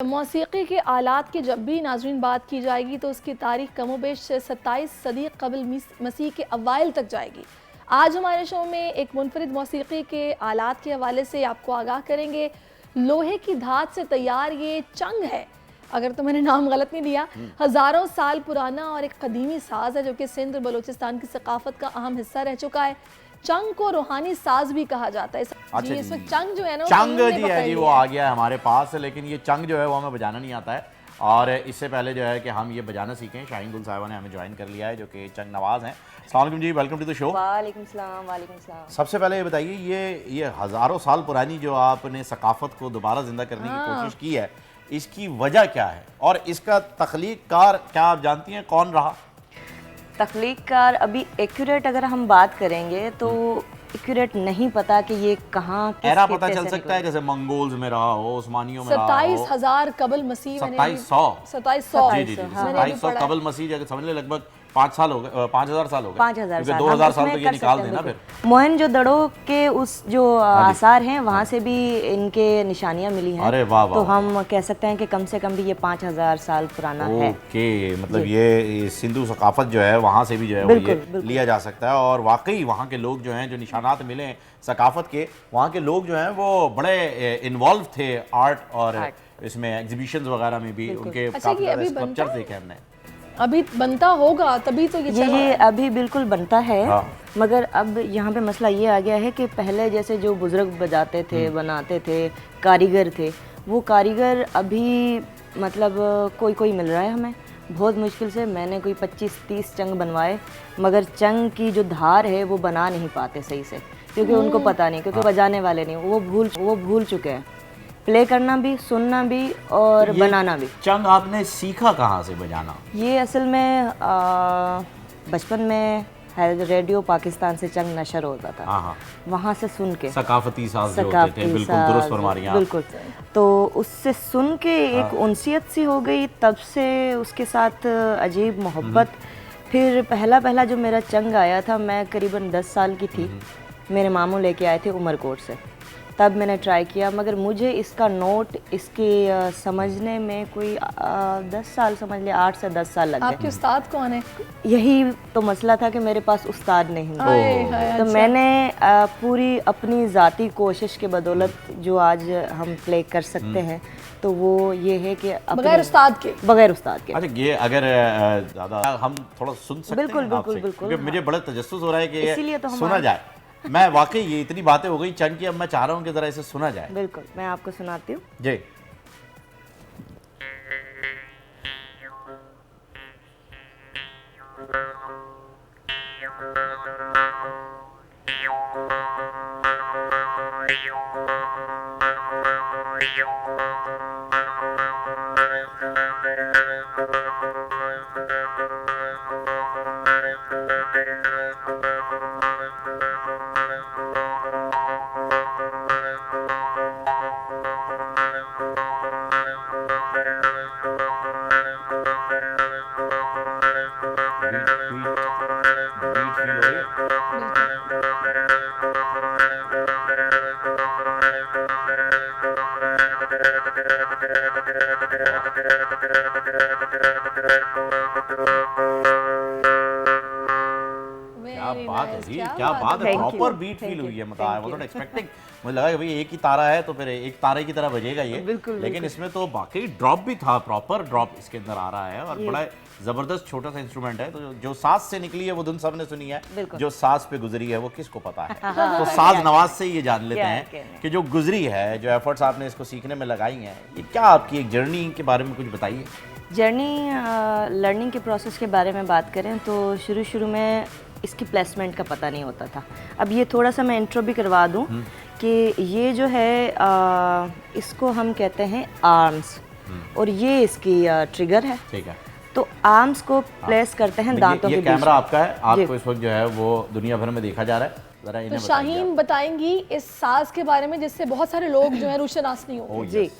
मौसीकी के आलात की जब भी नाज़रीन बात की जाएगी तो उसकी तारीख कमोबेश 27 सदी कबल मसीह के अवाइल तक जाएगी। आज हमारे शो में एक मुनफरिद मौसीकी के आलात के हवाले से आपको आगाह करेंगे। लोहे की धात से तैयार ये चंग है, अगर तो मैंने नाम गलत नहीं दिया, हज़ारों साल पुराना और एक कदीमी साज है जो कि सिंध और बलूचिस्तान की सकाफत का अहम हिस्सा रह चुका है। चंग को रूहानी साज भी कहा जाता है। अच्छा जी, इसमें चंग जो है ना, चंग जी है जी, वो आ गया है हमारे पास, लेकिन ये चंग जो है वो हमें बजाना नहीं आता है। और इससे पहले जो है कि हम ये बजाना सीखें, शाहीन गुल साहिबा ने हमें ज्वाइन कर लिया है जो कि चंग नवाज हैं। अस्सलाम वालेकुम जी, वेलकम टू द शो। वालेकुम सलाम। वालेकुम सलाम। सबसे पहले ये बताइए, ये हज़ारों साल पुरानी जो आपने सकाफत को दोबारा जिंदा करने की कोशिश की है, इसकी वजह क्या है और इसका तख्लीक कार क्या आप जानती हैं कौन रहा? तख्लीक कार अभी एक्यूरेट अगर हम बात करेंगे तो एक्यूरेट नहीं पता कि ये कहाँ एरा पता चल सकता है, जैसे मंगोल्स में रहा हो, उस्मानियों में रहा हो। 27,000 कबल मसीह, 2700 जी जी जी 2700 कबल मसीह, जगह समझ ले लगभग 5 साल हो गए, 5000 साल हो गए, 5000 क्योंकि 2000 साल तो ये निकाल देना। फिर मोहनजोदड़ो के उस जो आसार हैं वहाँ से भी इनके निशानियाँ मिली हैं। अरे वाह वाह, तो हम कह सकते हैं कि कम से कम भी ये 5000 साल पुराना है। ओके, मतलब ये सिंधु सकाफत जो है वहाँ से भी जो है वो ये लिया जा सकता है। और वाकई वहाँ के लोग जो हैं, जो निशानात मिले हैं सकाफत के, वहाँ के लोग जो हैं वो बड़े इन्वॉल्व थे आर्ट और इसमें एग्जीबिशंस वगैरह में भी। उनके काफी सारे स्कल्पचर देखे हमने। अभी बनता होगा तभी तो ये अभी बिल्कुल बनता है। मगर अब यहाँ पे मसला ये आ गया है कि पहले जैसे जो बुजुर्ग बजाते थे, बनाते थे, कारीगर थे, वो कारीगर अभी मतलब कोई मिल रहा है हमें बहुत मुश्किल से। मैंने कोई 25-30 चंग बनवाए, मगर चंग की जो धार है वो बना नहीं पाते सही से, क्योंकि उनको पता नहीं, क्योंकि बजाने वाले नहीं, वो भूल चुके हैं प्ले करना भी, सुनना भी और बनाना भी। चंग आपने सीखा कहाँ से बजाना? ये असल में बचपन में रेडियो पाकिस्तान से चंग नशर होता था, वहाँ से सुन के सकाफती साज जो होते थे, बिल्कुल दुरुस्त फरमा रही हैं आप। बिल्कुल, तो उससे सुन के एक उनसियत सी हो गई, तब से उसके साथ अजीब मोहब्बत। फिर पहला जो मेरा चंग आया था, मैं करीबन 10 साल की थी, मेरे मामू लेके आए थे उमरकोट से, तब मैंने ट्राई किया। मगर मुझे इसका नोट, इसके समझने में कोई 10 साल, समझ लिया 8 से 10 साल लग गए। आपके उस्ताद कौन है? यही तो मसला था कि मेरे पास उस्ताद नहीं था। तो मैंने पूरी अपनी ज़ाती कोशिश के बदौलत जो आज हम प्ले कर सकते हैं, तो वो ये है कि बगैर उस्ताद के। अच्छा, ये अगर ज़्यादा हम थोड़ा सुन सकते हैं? बिल्कुल, क्योंकि मुझे बड़ा तजस्सुस हो रहा है कि ये सुना जाए। मैं वाकई, ये इतनी बातें हो गई चंग की, अब मैं चाह रहा हूँ कि जरा इसे सुना जाए। बिल्कुल, मैं आपको सुनाती हूँ जी। क्या बात है, प्रॉपर बीट फील हुई है। मतलब आई वाज नॉट एक्सपेक्टिंग, मुझे लगा कि भाई एक ही तारा है तो फिर एक तारे की तरह बजेगा ये, लेकिन इसमें तो बाकी ड्रॉप भी था, प्रॉपर ड्रॉप इसके अंदर आ रहा है। और बड़ा जबरदस्त छोटा सा इंस्ट्रूमेंट है। तो जो साज से निकली है वो धुन सबने सुनी है, जो साज पे गुजरी है वो किसको पता है। तो साज नवाज से ये जान लेते हैं कि जो गुजरी है, जो एफर्ट्स आपने इसको सीखने में लगाई हैं, ये क्या आपकी एक जर्नी के बारे में कुछ बताइए। जर्नी लर्निंग के प्रोसेस के बारे में बात करें तो शुरू में इसकी प्लेसमेंट का पता नहीं होता था। अब ये थोड़ा सा मैं इंट्रो भी करवा दूं कि ये जो है इसको हम कहते हैं आर्म्स, और ये इसकी ट्रिगर है। ठीक है। तो आर्म्स को प्लेस करते हैं दांतों के बीच में। कैमरा आपका है, आपको इस वक्त जो है वो दुनिया भर में देखा जा रहा है। जरा इन्हें तो शाहीन बताएंगी इस साज के बारे में, जिससे बहुत सारे लोग जो है रुशनास नहीं होंगे। जी,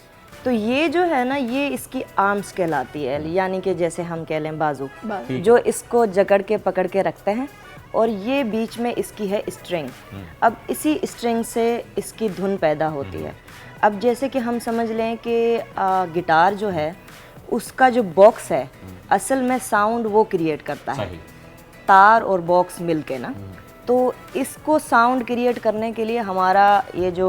तो ये जो है ना, ये इसकी आर्म्स कहलाती है, यानी कि जैसे हम कह लें बाजू, जो इसको जकड़ के पकड़ के रखते हैं। और ये बीच में इसकी है स्ट्रिंग। अब इसी स्ट्रिंग से इसकी धुन पैदा होती है। अब जैसे कि हम समझ लें कि गिटार जो है उसका जो बॉक्स है असल में साउंड वो क्रिएट करता है, सही। तार और बॉक्स मिलके ना। तो इसको साउंड क्रिएट करने के लिए हमारा ये जो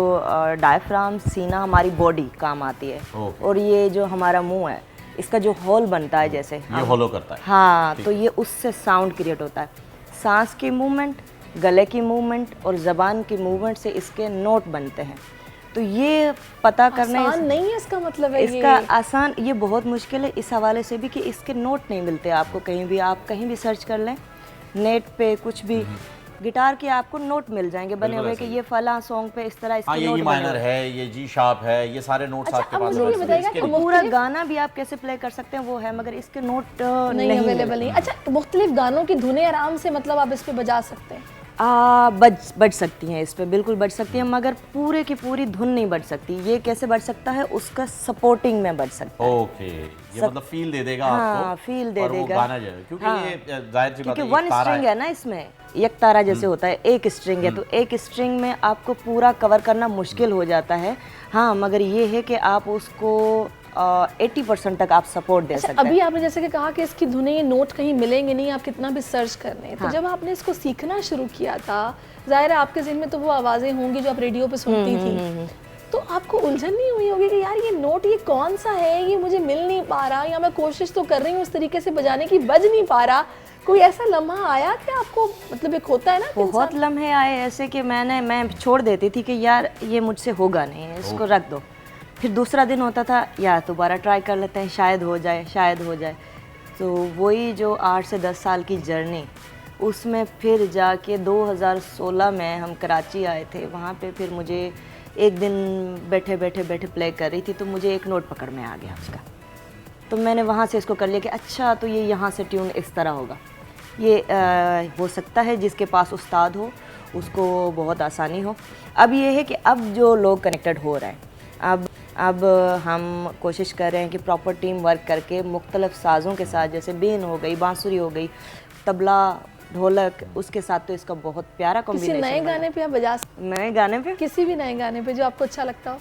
डायफ्राम सीना हमारी बॉडी काम आती है, और ये जो हमारा मुंह है इसका जो होल बनता है जैसे ये होलो करता है। हाँ, तो ये उससे साउंड क्रिएट होता है। सांस की मूवमेंट, गले की मूवमेंट और ज़बान की मूवमेंट से इसके नोट बनते हैं। तो ये पता करना आसान नहीं है इसका मतलब है इसका आसान, ये बहुत मुश्किल है इस हवाले से भी कि इसके नोट नहीं मिलते आपको कहीं भी। आप कहीं भी सर्च कर लें नेट पे, कुछ भी गिटार के आपको नोट मिल जाएंगे बने हुए कि ये फला सॉन्ग पे इस तरह इसके ये नोट ई माइनर है, ये जी शार्प है, ये सारे नोट्स आपके पास मुझे ये बताइएगा कि पूरा गाना भी आप कैसे प्ले कर सकते हैं वो है, मगर इसके नोट नहीं अवेलेबल नहीं। अच्छा, मुख्तलिफ गानों की धुनें आराम से मतलब आप इस पे बजा सकते हैं? बज सकती हैं, इस पे बिल्कुल बज सकती हैं, मगर पूरे की पूरी धुन नहीं बज सकती। ये कैसे बज सकता है, उसका सपोर्टिंग में बज सकता है। ओके, ये मतलब फील दे देगा आपको, फील दे और वो देगा गाना जो है, क्योंकि ये जाहिर सी बात क्योंकि है, वन स्ट्रिंग है ना इसमें, एक तारा जैसे होता है, एक स्ट्रिंग है, तो एक स्ट्रिंग में आपको पूरा कवर करना मुश्किल हो जाता है। हाँ, मगर ये है कि आप उसको 80% तक आप सपोर्ट दे सकते हैं। अभी आपने जैसे कि कहा कि इसकी धुनें, ये नोट कहीं मिलेंगे नहीं, आप कितना भी सर्च कर लें। तो जब आपने इसको सीखना शुरू किया था, जाहिर है आपके ज़हन में तो वो आवाज़ें होंगी जो आप रेडियो पे सुनती थी, तो आपको उलझन नहीं हुई होगी कि यार ये नोट ये कौन सा है, ये मुझे मिल नहीं पा रहा, या मैं कोशिश तो कर रही हूँ उस तरीके से बजाने की, बज नहीं पा रहा? कोई ऐसा लम्हा आया कि आपको, मतलब एक होता है ना, बहुत लम्हे आए ऐसे कि मैं छोड़ देती थी कि यार ये मुझसे होगा नहीं, इसको रख दो। फिर दूसरा दिन होता था यार दोबारा ट्राई कर लेते हैं, शायद हो जाए, शायद हो जाए। तो वही जो 8 से 10 साल की जर्नी, उसमें फिर जाके 2016 में हम कराची आए थे। वहाँ पे फिर मुझे एक दिन बैठे प्ले कर रही थी, तो मुझे एक नोट पकड़ में आ गया उसका। तो मैंने वहाँ से इसको कर लिया कि अच्छा, तो ये यहाँ से ट्यून इस तरह होगा। ये हो सकता है जिसके पास उस्ताद हो उसको बहुत आसानी हो। अब ये है कि अब जो लोग कनेक्टेड हो रहे हैं, अब हम कोशिश कर रहे हैं कि प्रॉपर टीम वर्क करके मुख्तलिफ साज़ों के साथ, जैसे बीन हो गई, बांसुरी हो गई, तबला, ढोलक, उसके साथ तो इसका बहुत प्यारा कॉम्बिनेशन। किसी नए गाने पे आप बजा नए गाने पे, किसी भी नए गाने पे जो आपको अच्छा लगता हो?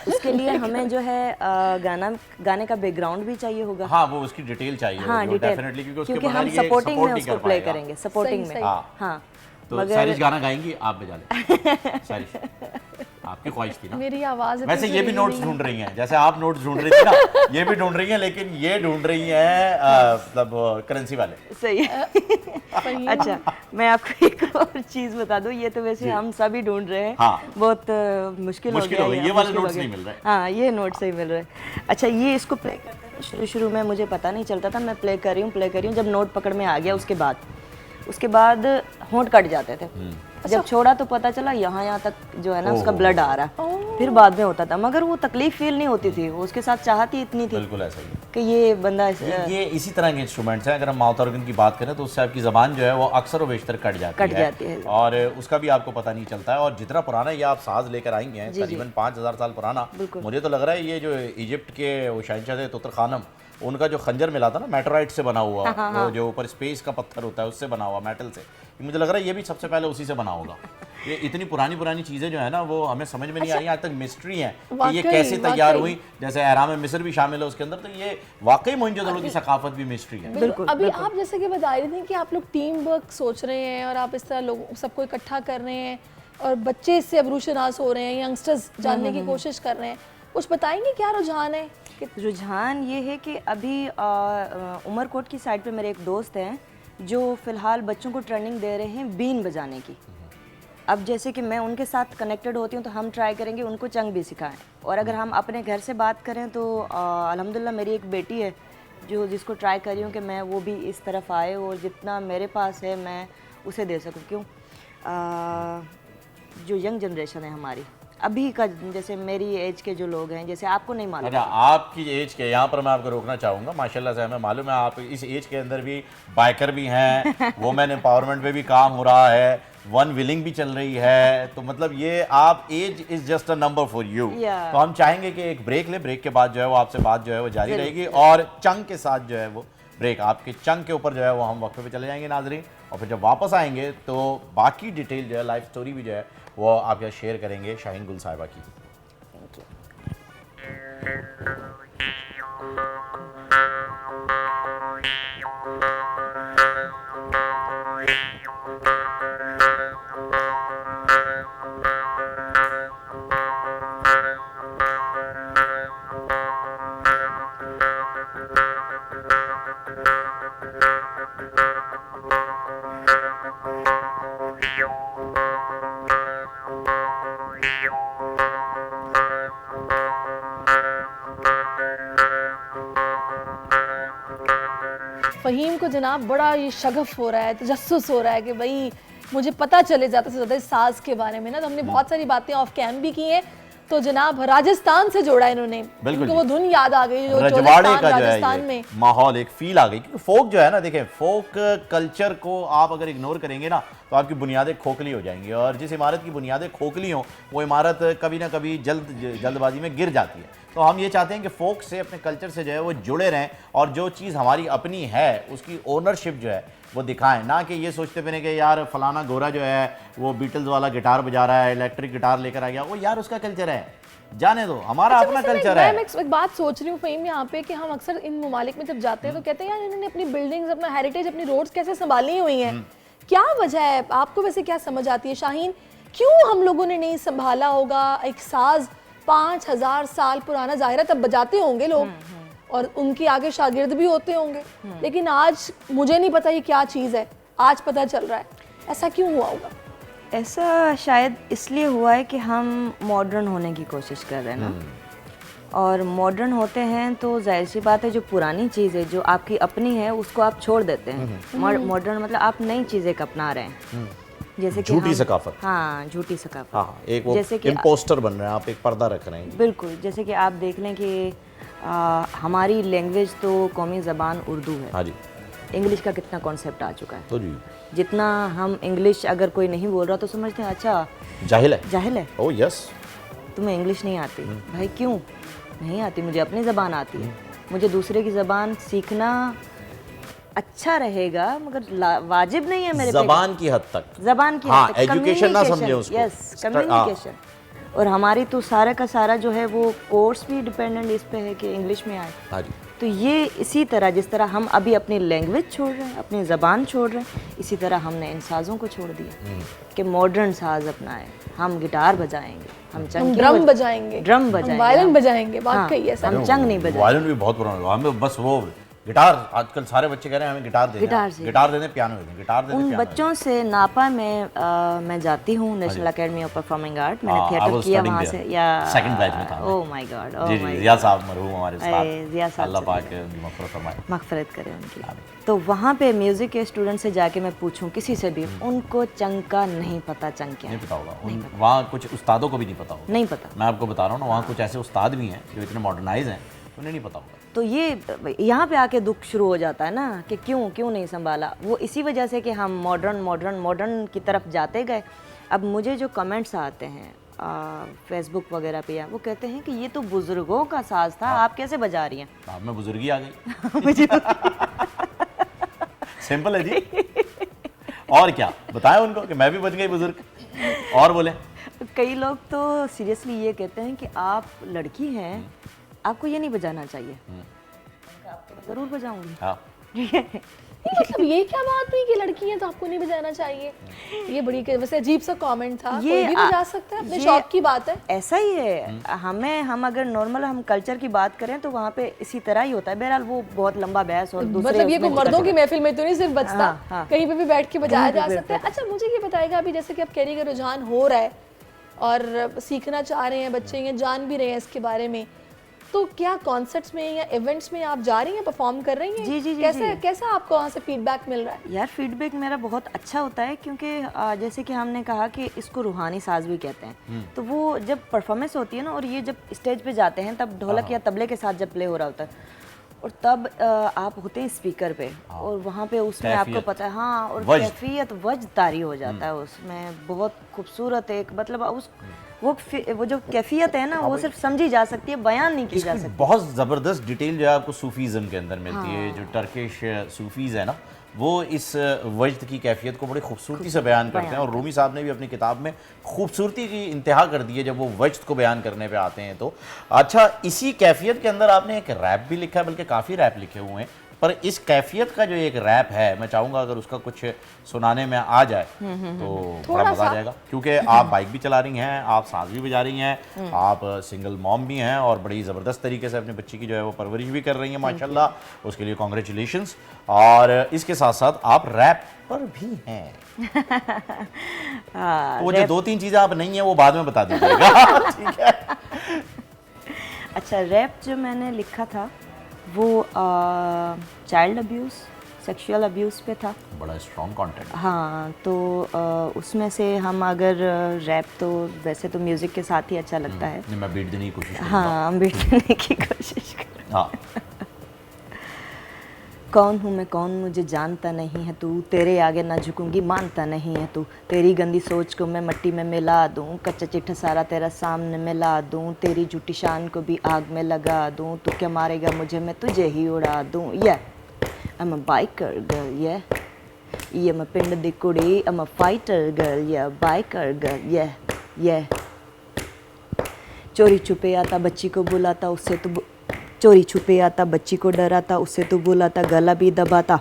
उसके लिए हमें जो है गाने का बैकग्राउंड भी चाहिए होगा। हाँ, वो उसकी डिटेल चाहिए हाँ, होगी, डेफिनेटली, क्योंकि हम सपोर्टिंग में उसको प्ले करेंगे, सपोर्टिंग में। हाँ, तो सारिश गाना गाएंगी, आप बजा लें। सारिश, आपकी ख्वाहिश थी ना? मेरी आवाज वैसे ये भी नोट्स ढूंढ रही हैं, जैसे आप नोट्स ढूंढ रही थी ना, ये भी ढूंढ रही हैं, लेकिन ये ढूंढ रही हैं मतलब करेंसी वाले। सही है। अच्छा, मैं आपको एक और चीज बता दूं, ये तो वैसे हम सभी ढूंढ रहे हैं। हाँ, बहुत मुश्किल हो गया, ये वाले नोट्स नहीं मिल रहे। हाँ, ये नोट्स नहीं मिल रहे। अच्छा, ये इसको प्ले करते हैं, शुरू में मुझे पता नहीं चलता था, मैं प्ले कर रही हूँ, जब नोट पकड़ में आ गया उसके बाद होंठ कट जाते थे। जब छोड़ा तो पता चला यहाँ तक जो है ना उसका ब्लड आ रहा है। फिर बाद में होता था, मगर वो तकलीफ फील नहीं होती थी, उसके साथ चाहती इतनी थी। बिल्कुल ऐसा ही कि ये बंदा ये इसी तरह के इंस्ट्रूमेंट्स हैं। अगर हम माउथ ऑर्गन की बात करें तो उससे आपकी ज़बान जो है वो अक्सर व बेशतर कट जाती है और उसका भी आपको पता नहीं चलता है। और जितना पुराना ये आप साज लेकर आएंगे हैं, तकरीबन 5000 साल पुराना, मुझे तो लग रहा है ये जो इजिप्ट के वो शहंशाह थे तुतरखानम, उनका जो खंजर मिला था ना मेटराइट से बना हुआ, वो जो ऊपर स्पेस का पत्थर होता है उससे बना हुआ, मेटल से, मुझे लग रहा है ये भी सबसे पहले उसी से बना होगा। ये इतनी पुरानी चीज़ें जो है ना वो हमें समझ में नहीं आ रही, आज तक मिस्ट्री है कि ये कैसे तैयार हुई। जैसे एहराम मिस्र भी शामिल है उसके अंदर, तो ये वाकई मोहनजोदड़ो की सकाफत भी मिस्ट्री है। बिल्कुल। अभी आप जैसे कि बता रही थी कि आप लोग टीम वर्क सोच रहे हैं और आप इस तरह लोग सबको इकट्ठा कर रहे हैं और बच्चे इससे अब रूशनास हो रहे हैं, यंगस्टर्स जानने की कोशिश कर रहे हैं, कुछ बताएंगे क्या रुझान है? रुझान ये है कि अभी उमरकोट की साइड पे मेरे एक दोस्त हैं जो फ़िलहाल बच्चों को ट्रेनिंग दे रहे हैं बीन बजाने की। अब जैसे कि मैं उनके साथ कनेक्टेड होती हूँ तो हम ट्राई करेंगे उनको चंग भी सिखाएं। और अगर हम अपने घर से बात करें तो अल्हम्दुलिल्लाह मेरी एक बेटी है जिसको ट्राई कर रही हूँ कि मैं वो भी इस तरफ आए और जितना मेरे पास है मैं उसे दे सकूँ। क्यों, जो यंग जनरेशन है हमारी अभी का, जैसे मेरी एज के जो लोग हैं, जैसे आपको नहीं मालूम। अच्छा, आपकी एज के, यहाँ पर मैं आपको रोकना चाहूँगा, माशाल्लाह से हमें मालूम है आप इस एज के अंदर भी बाइकर भी हैं, वुमेन एम्पावरमेंट पे भी काम हो रहा है, वन विलिंग भी चल रही है, तो मतलब ये आप age is just a number for you. तो हम चाहेंगे कि एक ब्रेक ले, ब्रेक के बाद जो है वो आपसे बात जो है वो जारी रहेगी और चंग के साथ जो है वो ब्रेक, आपके चंग के ऊपर जो है वो हम वक्फे पे चले जाएंगे नाजरीन, और फिर जब वापस आएंगे तो बाकी डिटेल जो है, लाइफ स्टोरी भी जो है वो आपके साथ शेयर करेंगे शाहीन गुल साहिबा की। फ़हीम को जनाब बड़ा ये शगफ हो रहा है, तजस्सुस हो रहा है कि भाई मुझे पता चले ज़्यादा से ज़्यादा इस साज़ के बारे में ना। तो हमने बहुत सारी बातें ऑफ कैम भी की हैं, तो जनाब राजस्थान से जोड़ा इन्होंने, उनको वो धुन याद आ गई जो रजवाड़े का जो राजस्थान है में माहौल, एक फील आ गई। क्योंकि फोक जो है ना, देखें फोक कल्चर को आप अगर इग्नोर करेंगे ना तो आपकी बुनियादें खोखली हो जाएंगी, और जिस इमारत की बुनियादें खोखली हों वो इमारत कभी ना कभी जल्दबाजी में गिर जाती है। तो हम ये चाहते हैं कि फोक से, अपने कल्चर से जो है वो जुड़े रहें, और जो चीज़ हमारी अपनी है उसकी ओनरशिप जो है वो दिखाएं, ना कि ये सोचते फिरें कि यार फलाना गोरा जो है वो बीटल्स वाला गिटार बजा रहा है, इलेक्ट्रिक गिटार लेकर आ गया, वो यार उसका कल्चर है, जाने दो, हमारा अपना कल्चर है। मैं एक बात सोच रही हूँ फ़हीम यहाँ पे कि हम अक्सर इन ममालिक में जब जाते हैं तो कहते हैं यार इन्होंने अपनी बिल्डिंग्स, अपना हेरिटेज, अपनी रोड्स कैसे संभाली हुई हैं, क्या वजह है? आपको वैसे क्या समझ आती है शाहीन, क्यों हम लोगों ने नहीं संभाला होगा? एक साज 5000 साल पुराना, ज़ाहिर है तब बजाते होंगे लोग और उनके आगे शागिर्द भी होते होंगे, लेकिन आज मुझे नहीं पता ये क्या चीज़ है, आज पता चल रहा है, ऐसा क्यों हुआ होगा? ऐसा शायद इसलिए हुआ है कि हम मॉडर्न होने की कोशिश कर रहे हैं ना, और मॉडर्न होते हैं तो जाहिर सी बात है जो पुरानी चीज़ है जो आपकी अपनी है उसको आप छोड़ देते हैं। मॉडर्न मतलब आप नई चीज़ें अपना रहे हैं, जैसे कि झूठी सकाफत। हाँ, झूठी सकाफत। हाँ, एक वो जैसे कि इम्पोस्टर बन रहे हैं आप, एक पर्दा रख रहे हैं। बिल्कुल, जैसे कि आप देख लें कि हमारी लैंग्वेज तो कौमी ज़बान उर्दू है। हाँ जी। इंग्लिश का कितना कॉन्सेप्ट आ चुका है, तो जी जितना हम इंग्लिश अगर कोई नहीं बोल रहा तो समझते हैं अच्छा जाहिल है, जाहिल है, ओह यस, तुम्हें इंग्लिश नहीं आती। भाई क्यों नहीं आती? मुझे अपनी ज़बान आती है, मुझे दूसरे की ज़बान सीखना अच्छा रहेगा मगर वाजिब नहीं है मेरे पे। ज़बान की हद तक, ज़बान की हाँ, हद तक, एजुकेशन ना समझे उसको। Yes, communication. और हमारी तो सारा का सारा जो है वो कोर्स भी डिपेंडेंट इस पे है कि इंग्लिश में आए। हाँ जी। तो ये इसी तरह जिस तरह हम अभी अपनी लैंग्वेज छोड़ रहे हैं, अपनी ज़बान छोड़ रहे हैं, इसी तरह हमने इन साज़ों को छोड़ दिया कि मॉडर्न साज़ अपनाएं, हम गिटार बजाएंगे, हम ड्रम बजाएंगे, वायलिन बजाएंगे, बात कही है, हम चंग नहीं बजाएंगे। वायलिन भी बहुत पुराना, हमें बस वो गिटार, आजकल सारे बच्चे कह रहे हैं हमें गिटार दे दें, गिटार दे दें, पियानो दे दें, गिटार दे दें। उन बच्चों से नापा में मैं जाती हूँ National Academy of Performing Art, मैंने थिएटर किया वहाँ से, या सेकंड बैच में था। ओह माय गॉड, ओह जी माय जी, जिया साहब मरहूम हमारे साथ, जिया साहब, अल्लाह पाक उनकी मग़फ़िरत फरमाए, मग़फ़िरत करे उनकी। तो वहाँ पे म्यूज़िक के स्टूडेंट से जाके मैं पूछूं किसी से भी, उनको चंग का नहीं पता, चंग क्या नहीं पता होगा, वहाँ कुछ उस्तादों को भी नहीं पता होगा, नहीं पता। मैं आपको बता रहा हूँ ना, वहाँ कुछ ऐसे उस्ताद भी हैं जो इतने मॉडर्नाइज हैं, उन्हें नहीं पता होगा। तो ये यहाँ पे आके दुख शुरू हो जाता है ना कि क्यों नहीं संभाला। वो इसी वजह से कि हम मॉडर्न की तरफ जाते गए। अब मुझे जो कमेंट्स आते हैं फेसबुक वगैरह पे, वो कहते हैं कि ये तो बुजुर्गों का साज था, आप कैसे बजा रही हैं? आप में बुजुर्गी आ गई। सिंपल है जी। और क्या बताएं उनको कि मैं भी बन गई बुजुर्ग, और बोले। कई लोग तो सीरियसली ये कहते हैं कि आप लड़की हैं, आपको ये नहीं बजाना चाहिए। जरूर बजाऊंगी। हाँ। मतलब ये क्या बात हुई कि लड़की है तो आपको नहीं बजाना चाहिए? ये बड़ी वैसे अजीब सा कमेंट था। ये कोई भी बजा सकता है, अपने शौक की बात है। ऐसा ही है। हम अगर नॉर्मल हम कल्चर की बात करें तो वहाँ पे इसी तरह ही होता है। बहरहाल वो बहुत लंबा बहस, और दूसरे मतलब ये कोई मर्दों की महफिल में तो नहीं सिर्फ बजता, कहीं पे भी बैठ के बजाया जा सकता है। अच्छा, मुझे ये बताएगा, अभी जैसे कि अब कैरी का रुझान हो रहा है और सीखना चाह रहे हैं बच्चे, या जान भी रहे हैं इसके बारे में, तो क्या कॉन्सर्ट्स में या इवेंट्स में आप जा रही हैं, परफॉर्म कर रही हैं? जी। कैसा आपको वहाँ से फीडबैक मिल रहा है? यार फीडबैक मेरा बहुत अच्छा होता है, क्योंकि जैसे कि हमने कहा कि इसको रूहानी साज भी कहते हैं। तो वो जब परफॉर्मेंस होती है ना, और ये जब स्टेज पे जाते हैं तब ढोलक या तबले के साथ जब प्ले हो रहा होता है, और तब आप होते हैं स्पीकर पे, और वहाँ पे उसमें आपको पता है, हाँ, और कैफियत वज तारी हो जाता है उसमें, बहुत खूबसूरत एक, मतलब वो जो कैफियत है ना वो सिर्फ समझी जा सकती है, बयान नहीं की जा सकती। बहुत ज़बरदस्त डिटेल जो है आपको सूफीज़म के अंदर मिलती है। जो टर्किश सूफीज़ है ना, वो इस वजद की कैफियत को बड़ी खूबसूरती से बयान करते हैं, और रूमी साहब ने भी अपनी किताब में खूबसूरती की इंतहा कर दी है जब वो वजद को बयान करने पे आते हैं। तो अच्छा, इसी कैफियत के अंदर आपने एक रैप भी लिखा है, बल्कि काफ़ी रैप लिखे हुए हैं, पर इस कैफियत का जो एक रैप है, मैं चाहूँगा अगर उसका कुछ सुनाने में आ जाए तो बड़ा मज़ा आ जाएगा, क्योंकि आप बाइक भी चला रही हैं, आप साज भी बजा रही हैं, आप सिंगल मॉम भी हैं, और बड़ी ज़बरदस्त तरीके से अपने बच्ची की जो है वो परवरिश भी कर रही हैं माशाल्लाह, उसके लिए कॉन्ग्रेचुलेशंस। और इसके साथ साथ आप रैप पर भी हैं। वो जो 2-3 चीज़ें आप नहीं हैं वो बाद में बता दीजिएगा। ठीक है। अच्छा, रैप जो मैंने लिखा था वो चाइल्ड अब्यूज़, सेक्सुअल अब्यूज़ पे था। बड़ा स्ट्रॉन्ग कंटेंट। हाँ, तो उसमें से हम अगर रैप तो वैसे तो म्यूज़िक के साथ ही अच्छा लगता है। मैं बीट देने की कोशिश करूँगा। हाँ, हम बीट देने की कोशिश करें। हाँ। कौन हूँ मैं, कौन मुझे जानता नहीं है तू, तेरे आगे ना झुकूंगी मानता नहीं है तू, तेरी गंदी सोच को मैं मट्टी में मिला दूँ, कच्चा चिट्ठा सारा तेरा सामने मिला दूँ, तेरी झूठी शान को भी आग में लगा दूँ, तू क्या मारेगा मुझे मैं तुझे ही उड़ा दूँ। I'm a biker girl, yeah. I'm a पिंड दी कुड़ी, I'm a fighter girl, yeah. Biker girl, yeah, yeah. चोरी छुपे आता बच्ची को बुलाता, उससे तो चोरी छुपे आता बच्ची को डराता, उससे तो बुलाता गला भी दबाता,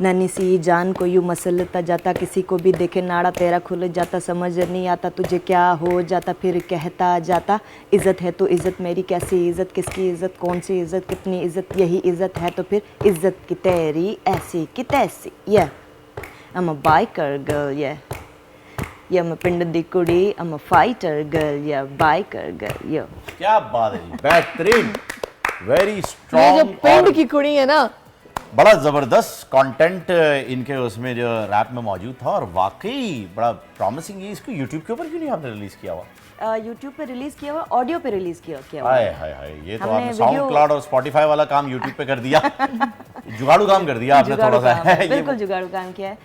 नन्ही सी जान को यूँ मसलता जाता, किसी को भी देखे नाड़ा तेरा खुल जाता, समझ नहीं आता तुझे क्या हो जाता, फिर कहता जाता इज़्ज़त है तो इज़्ज़त मेरी, कैसी इज़्ज़त, किसकी इज़्ज़त, कौन सी इज़्ज़त, कितनी इज़्ज़त, यही इज़्ज़त है तो फिर इज़्ज़त की तेरी ऐसी की तैसी। I'm a biker girl, yeah. I'm a पिंड दी कुड़ी, I'm a fighter girl, yeah. Biker girl, yeah. क्या बात है जी, बेहतरीन, वेरी ये स्ट्रॉन्ग। जो पिंड की कुड़ी है ना, बड़ा ज़बरदस्त कंटेंट इनके उसमें जो रैप में मौजूद था, और वाकई बड़ा प्रॉमिसिंग है। इसको यूट्यूब के ऊपर क्यों नहीं आपने रिलीज़ किया हुआ? यूट्यूब पे रिलीज़ किया हुआ, ऑडियो पे रिलीज़ किया हुआ। हाय हाय हाय, ये तो हमने आपने साउंड क्लाउड और स्पॉटिफाई वाला काम यूट्यूब पे कर दिया। जुगाड़ू काम कर दिया आपने थोड़ा सा। बिल्कुल जुगाड़ू काम किया है।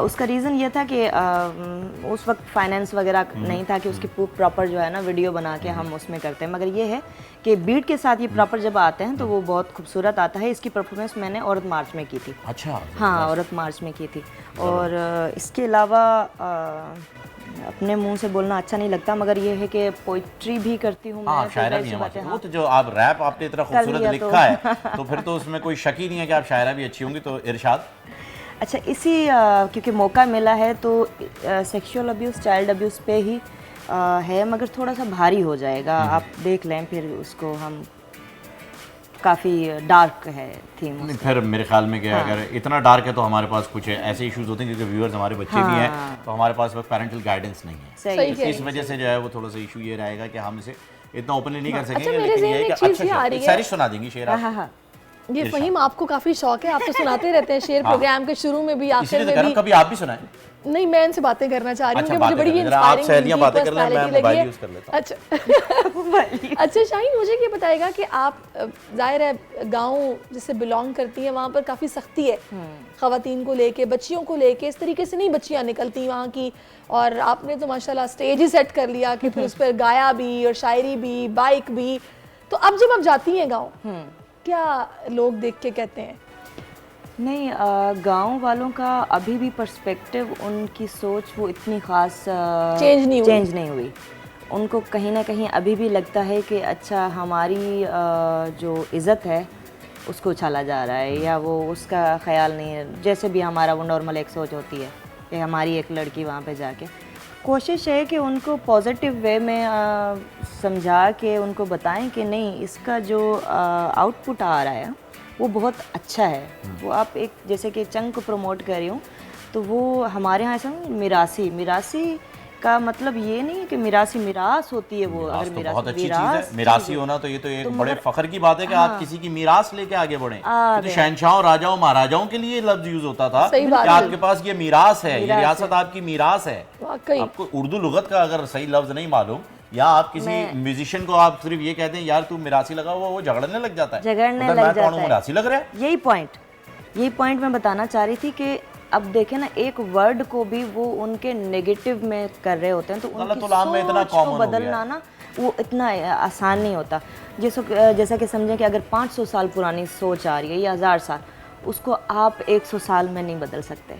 उसका रीज़न ये था कि उस वक्त फाइनेंस वगैरह नहीं था कि उसकी प्रॉपर जो है ना वीडियो बना के हम उसमें करते हैं, मगर ये है कि बीट के साथ ये प्रॉपर जब आते हैं तो वो बहुत खूबसूरत आता है। इसकी परफॉर्मेंस मैंने औरत मार्च में की थी। अच्छा। हाँ, औरत मार्च में की थी। और इसके अलावा अपने मुंह से बोलना अच्छा नहीं लगता, मगर ये है कि पोइट्री भी करती हूँ मैं। शायरा भी है। वो तो जो आप रैप आपने इतना खूबसूरत लिखा है तो फिर तो उसमें कोई शक ही नहीं है कि आप शायरा भी अच्छी होंगी, तो इरशाद। अच्छा, इसी क्योंकि मौका मिला है तो सेक्सुअल अब्यूज़, चाइल्ड अब्यूज़ पे ही है, मगर थोड़ा सा भारी हो जाएगा, आप देख लें फिर उसको। हम काफ़ी डार्क है थीम। नहीं, फिर मेरे ख्याल में क्या, अगर इतना डार्क है तो हमारे पास कुछ ऐसे इश्यूज होते हैं क्योंकि व्यूअर्स हमारे बच्चे भी हैं, तो हमारे पास वक्त पेरेंटल गाइडेंस नहीं है। सही तो इस वजह से जो है वो थोड़ा सा इशू ये रहेगा कि हम इसे इतना ओपनली नहीं कर सकेंगे। मेरे लेकिन ज़हन ये में है एक कि चीज़ ये आ रही है। सारी सुना देंगी शेर आप? हाँ। ये फ़हीम, आपको काफ़ी शौक है, आप तो सुनाते रहते हैं शेर प्रोग्राम के शुरू में भी, आखिर में भी। कभी आप भी सुनाएं। नहीं, मैं इनसे बातें करना चाह रही हूँ कि मुझे बड़ी आप इंस्पायरिंग सहेलियां बातें कर लें, मैं मोबाइल यूज़ कर लेता हूँ। अच्छा। अच्छा शाहीन, मुझे ये बताएगा कि आप जाहिर है गांव जिससे बिलोंग करती हैं वहाँ पर काफ़ी सख्ती है ख़वातीन को लेके, बच्चियों को लेके, इस तरीके से नहीं बच्चियाँ निकलती वहाँ की, और आपने तो माशाल्लाह स्टेज ही सेट कर लिया कि फिर उस पर गाया भी और शायरी भी, बाइक भी। तो अब जब आप जाती हैं गाँव, क्या लोग देख के कहते हैं? नहीं, गांव वालों का अभी भी पर्सपेक्टिव, उनकी सोच वो इतनी ख़ास चेंज नहीं हुई। उनको कहीं ना कहीं अभी भी लगता है कि अच्छा हमारी जो इज़्ज़त है उसको उछाला जा रहा है, या वो उसका ख्याल नहीं है। जैसे भी हमारा वो नॉर्मल एक सोच होती है कि हमारी एक लड़की वहाँ पे जाके, कोशिश है कि उनको पॉजिटिव वे में समझा के उनको बताएं कि नहीं, इसका जो आउटपुट आ रहा है वो बहुत अच्छा है। वो आप एक जैसे कि चंग को प्रमोट कर रही हूँ, तो वो हमारे यहाँ ऐसा मिरासी का मतलब ये नहीं है कि मिरास होती है वो। अगर तो बहुत अच्छी चीज़ है मिरासी होना, तो ये तो एक बड़े फख्र की बात है कि आप किसी की मिरास लेके आगे बढ़ें। तो शहंशाहों, राजाओं, महाराजाओं के लिए लफ्ज यूज होता था कि आपके पास ये मिरास है, ये रियासत आपकी मिरास है। आपको उर्दू लुगत का अगर सही लफ्ज नहीं मालूम, या आप किसी म्यूजिशियन को आप सिर्फ ये कहते हैं यार तू मिरासी लगा हुआ, वो झगड़ने लग जाता है। झगड़ने लग जाता है। मिरासी लग रहा है। यही पॉइंट मैं बताना चाह रही थी कि अब देखें ना, एक वर्ड को भी वो उनके नेगेटिव में कर रहे होते हैं, तो उनकी गलत में इतना सोच कॉमन को हो गया बदलना ना वो इतना आसान नहीं होता। जैसा कि समझें कि अगर 500 साल पुरानी सोच आ रही है या 1000 साल, उसको आप 100 साल में नहीं बदल सकते,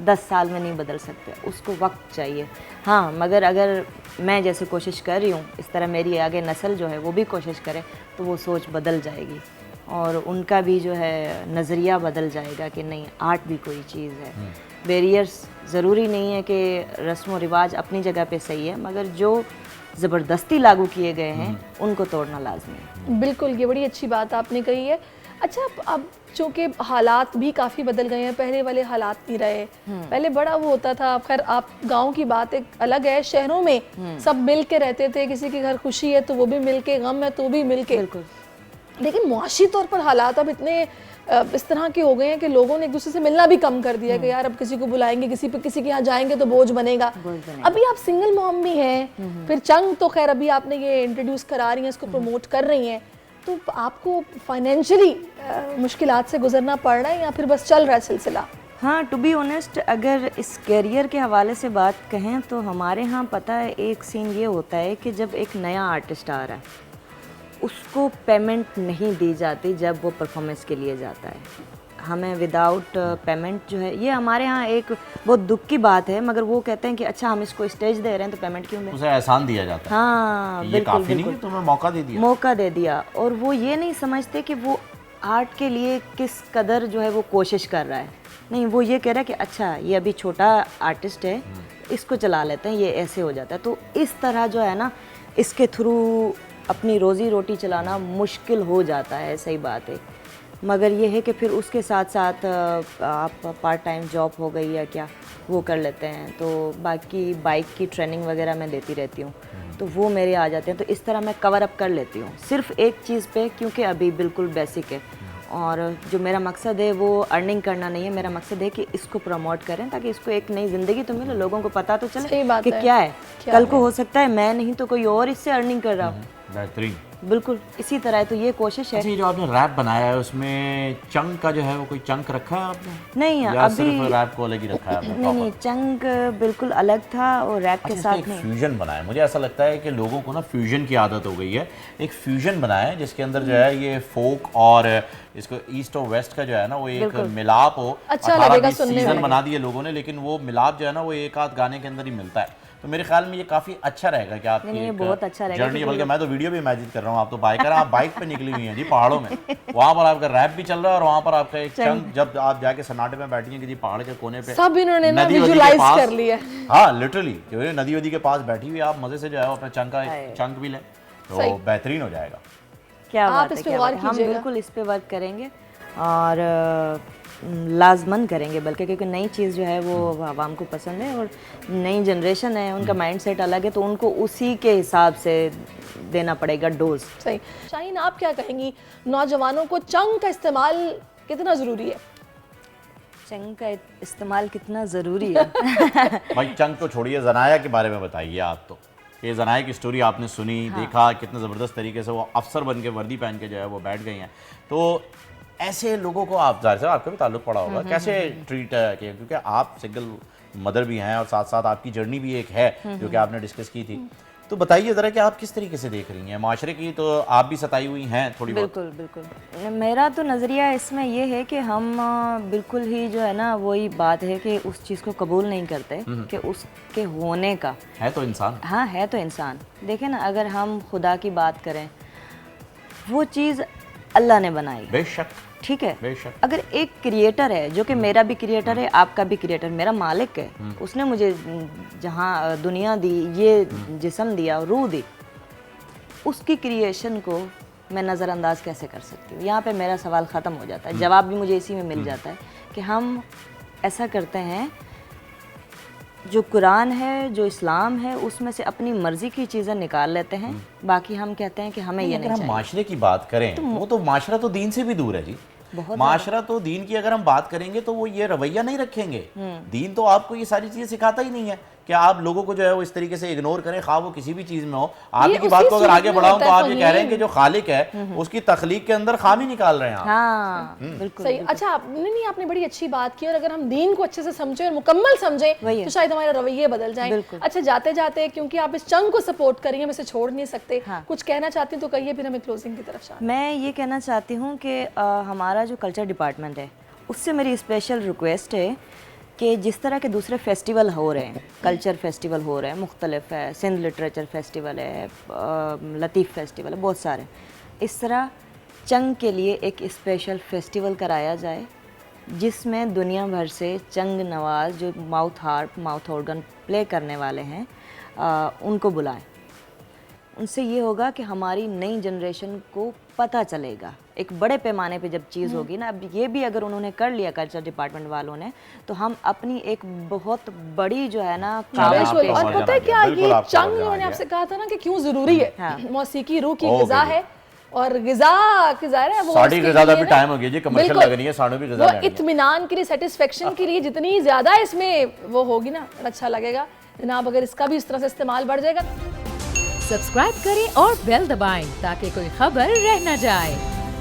10 साल में नहीं बदल सकते, उसको वक्त चाहिए। हाँ, मगर अगर मैं जैसे कोशिश कर रही हूँ, इस तरह मेरी आगे नस्ल जो है वो भी कोशिश करे, तो वो सोच बदल जाएगी और उनका भी जो है नज़रिया बदल जाएगा कि नहीं, आर्ट भी कोई चीज़ है। बैरियर्स ज़रूरी नहीं है कि रस्म व रिवाज अपनी जगह पे सही है, मगर जो ज़बरदस्ती लागू किए गए हैं उनको तोड़ना लाजमी है। बिल्कुल, ये बड़ी अच्छी बात आपने कही है। अच्छा, अब चूँकि हालात भी काफ़ी बदल गए हैं, पहले वाले हालात नहीं रहे। पहले बड़ा वो होता था, खैर आप गांव की बात एक अलग है, शहरों में सब मिल के रहते थे, किसी के घर खुशी है तो वो भी मिल के, गम है तो भी मिल के। बिल्कुल। लेकिन मुआशी तौर पर हालात अब इतने इस तरह के हो गए हैं कि लोगों ने एक दूसरे से मिलना भी कम कर दिया कि यार अब किसी को बुलाएंगे, किसी के यहाँ जाएंगे तो बोझ बनेगा। अभी आप सिंगल मॉम भी हैं, फिर चंग तो खैर अभी आपने ये इंट्रोड्यूस करा रही हैं, इसको प्रमोट कर रही हैं, तो आपको फाइनेंशियली मुश्किलात से गुजरना पड़ रहा है या फिर बस चल रहा है सिलसिला? हाँ, टू बी ऑनेस्ट, अगर इस करियर के हवाले से बात कहें तो हमारे यहाँ पता है एक सीन ये होता है कि जब एक नया आर्टिस्ट आ रहा है उसको पेमेंट नहीं दी जाती जब वो परफॉर्मेंस के लिए जाता है। हमें विदाउट पेमेंट जो है, ये हमारे यहाँ एक बहुत दुख की बात है, मगर वो कहते हैं कि अच्छा हम इसको स्टेज दे रहे हैं तो पेमेंट क्यों दें? उसे एहसान दिया जाता है। हाँ, ये बिल्कुल काफी बिल्कुल, नहीं, तुम्हें मौका दे दिया, मौका दे दिया। और वो ये नहीं समझते कि वो आर्ट के लिए किस कदर जो है वो कोशिश कर रहा है। नहीं, वो ये कह रहा है कि अच्छा ये अभी छोटा आर्टिस्ट है, इसको चला लेते हैं, ये ऐसे हो जाता है। तो इस तरह जो है ना, इसके थ्रू अपनी रोज़ी रोटी चलाना मुश्किल हो जाता है, सही बात है। मगर ये है कि फिर उसके साथ साथ आप पार्ट टाइम जॉब हो गई या क्या, वो कर लेते हैं। तो बाकी बाइक की ट्रेनिंग वगैरह मैं देती रहती हूँ, तो वो मेरे आ जाते हैं, तो इस तरह मैं कवर अप कर लेती हूँ सिर्फ एक चीज़ पे, क्योंकि अभी बिल्कुल बेसिक है। और जो मेरा मकसद है वो अर्निंग करना नहीं है, मेरा मकसद है कि इसको प्रमोट करें ताकि इसको एक नई ज़िंदगी तो मिले, लोगों को पता तो चले कि क्या है। कल को हो सकता है मैं नहीं तो कोई और इससे अर्निंग कर रहा हूँ। बेहतरीन, बिल्कुल इसी तरह है, तो ये कोशिश है। अच्छा, ये जो आपने रैप बनाया है उसमें चंक का जो है वो कोई चंक रखा है आपने? नहीं, या अभी सिर्फ रैप को अलग ही रखा है आपने? नहीं, चंक बिल्कुल अलग था और रैप के साथ नहीं। फ्यूजन बनाया, मुझे ऐसा लगता है कि लोगों को ना फ्यूजन की आदत हो गई है। एक फ्यूजन बनाया है जिसके अंदर जो है ये फोक और इसको ईस्ट और वेस्ट का जो है ना वो एक मिलाप हो। अच्छा लगेगा सुनने में। सीजन बना दिए लोगों ने, लेकिन वो मिलाप जो है ना वो एक आध गाने के अंदर ही मिलता है। तो मेरे ख्याल में ये काफी अच्छा रहेगा कि आपकी बहुत अच्छा रहेगा जर्नी, बल्कि मैं तो वीडियो भी इमेजिन कर रहा हूँ, आप तो बाइकर हैं, आप बाइक पे निकली हुई हैं जी पहाड़ों में, वहाँ पर आपका रैप भी चल रहा है और वहाँ पर आपका एक चंक, जब आप जाके सन्नाटे में बैठी हैं किसी पहाड़ के कोने पे, सब इन्होंने ना विजुअलाइज कर लिया। हाँ, लिटरली नदी वदी के पास बैठी हुई आप मजे से जो है अपना चंक भी लें तो बेहतरीन हो जाएगा। क्या बात है, क्या बात है। हम बिल्कुल इस पे वर्क करेंगे और लाजमन करेंगे, बल्कि क्योंकि नई चीज़ जो है वो आवाम को पसंद है और नई जनरेशन है, उनका माइंडसेट अलग है, तो उनको उसी के हिसाब से देना पड़ेगा डोज। सही। शाहीन, आप क्या कहेंगी, नौजवानों को चंग का इस्तेमाल कितना ज़रूरी है? चंग का इस्तेमाल कितना ज़रूरी है? भाई चंग तो छोड़िए, जनाया के बारे में बताइए आप। तो ये जनाया की स्टोरी आपने सुनी, देखा कितने ज़बरदस्त तरीके से वो अफसर बन के वर्दी पहन के जो है वो बैठ गई हैं। तो ऐसे लोगों को आप, जाहिर से आपका भी ताल्लुक पड़ा होगा, कैसे ट्रीट किया? क्योंकि आप सिंगल मदर भी हैं और साथ साथ आपकी जर्नी भी एक है जो कि आपने डिस्कस की थी। तो बताइए ज़रा कि आप किस तरीके से देख रही हैं माशरे की, तो आप भी सताई हुई हैं थोड़ी बहुत? बिल्कुल बिल्कुल, मेरा तो नज़रिया इसमें ये है कि हम बिल्कुल ही जो है ना वही बात है कि उस चीज़ को कबूल नहीं करते कि उसके होने का है तो इंसान। हाँ, है तो इंसान। देखें ना, अगर हम खुदा की बात करें, वो चीज़ अल्लाह ने बनाई, बेशक, ठीक है। बेशक। अगर एक क्रिएटर है जो कि मेरा भी क्रिएटर है, आपका भी क्रिएटर, मेरा मालिक है, उसने मुझे जहाँ दुनिया दी, ये जिस्म दिया, रूह दी, उसकी क्रिएशन को मैं नज़रअंदाज कैसे कर सकती हूँ? यहाँ पे मेरा सवाल ख़त्म हो जाता है। जवाब भी मुझे इसी में मिल जाता है कि हम ऐसा करते हैं, जो कुरान है, जो इस्लाम है, उसमें से अपनी मर्जी की चीज़ें निकाल लेते हैं, बाकी हम कहते हैं कि हमें ये नहीं चाहिए। माशरे की बात करें तो वो तो माशरा तो दीन से भी दूर है जी। माशरा तो दीन की अगर हम बात करेंगे तो वो ये रवैया नहीं रखेंगे। दीन तो आपको ये सारी चीजें सिखाता ही नहीं है कि आप लोगों को जो है वो इस तरीके से इग्नोर करें, खा वो किसी भी चीज़ में हो। आप ये की बात उसी को अगर सूरत आगे में बढ़ाऊं होता तो है आप ये कह रहे हैं कि जो खालिक है उसकी तख्लीक के अंदर खामी निकाल रहे हैं आप। हाँ बिल्कुल सही। अच्छा आपने बड़ी अच्छी बात की, और अगर हम दीन को अच्छे से समझें और मुकम्मल समझें तो शायद हमारे रवैये बदल जाएं। अच्छा जाते जाते, क्योंकि आप इस चंग को सपोर्ट करिए, हम इसे छोड़ नहीं सकते, कुछ कहना चाहती हैं तो कहिए, फिर हमें क्लोजिंग की तरफ जाएं। मैं ये कहना चाहती हूँ कि हमारा जो कल्चर डिपार्टमेंट है उससे मेरी स्पेशल रिक्वेस्ट है कि जिस तरह के दूसरे फेस्टिवल हो रहे हैं, कल्चर फेस्टिवल हो रहे हैं, मुख्तलिफ है, सिंध लिटरेचर फेस्टिवल है, लतीफ़ फेस्टिवल है, बहुत सारे, इस तरह चंग के लिए एक स्पेशल फेस्टिवल कराया जाए जिसमें दुनिया भर से चंग नवाज जो mouth harp, mouth organ play करने वाले हैं उनको बुलाएं। उनसे ये होगा कि हमारी नई जनरेशन को पता चलेगा, एक बड़े पैमाने पे जब चीज़ होगी ना। अब ये भी अगर उन्होंने कर लिया कल्चर डिपार्टमेंट वालों ने, तो हम अपनी एक बहुत बड़ी जो है ना बिल्कुल। और पता है क्या, ये चंग जो मैंने आपसे कहा था ना कि क्यों ज़रूरी है, मौसीकी रूह की ग़िज़ा है, और ग़िज़ा की ज़ाहिर है वो साड़ी ग़िज़ा का भी टाइम हो गया जी, कमर्शियल लग रही है, साड़ों भी ग़िज़ा वो इत्मीनान के लिए, सेटिस्फेक्शन के लिए जितनी ज़्यादा इसमें वो होगी ना, अच्छा लगेगा जनाब, अगर इसका भी इस तरह से इस्तेमाल बढ़ जाएगा। सब्सक्राइब करें और बेल दबाएं ताकि कोई खबर रह न जाए।